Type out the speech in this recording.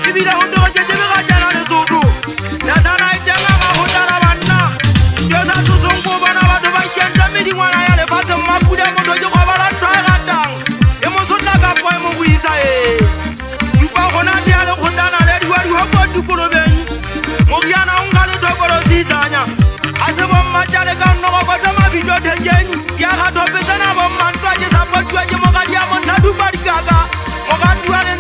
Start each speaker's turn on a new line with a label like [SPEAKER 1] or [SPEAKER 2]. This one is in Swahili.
[SPEAKER 1] Ibile ho ndo je ga jana le Sotho. La sana itanga ga ho tala banna. Yo sa tsongo bana ba do ba kenta me di ngwana ya le batse mapuda mo do je go ba la twa ga tang. E mo sotla ka po e mo buisa e. Upa gona dia le go tana le di wa di ho ko dikolobeng. Mo yana unga le tokoro sitanya. Ase bo mmatjale ka no go botsa mabito denjeni. Ya ga do petsana bo mantwa je sa potwa je mo ga dia mo nthadu ba di gaga. Mo ga tua le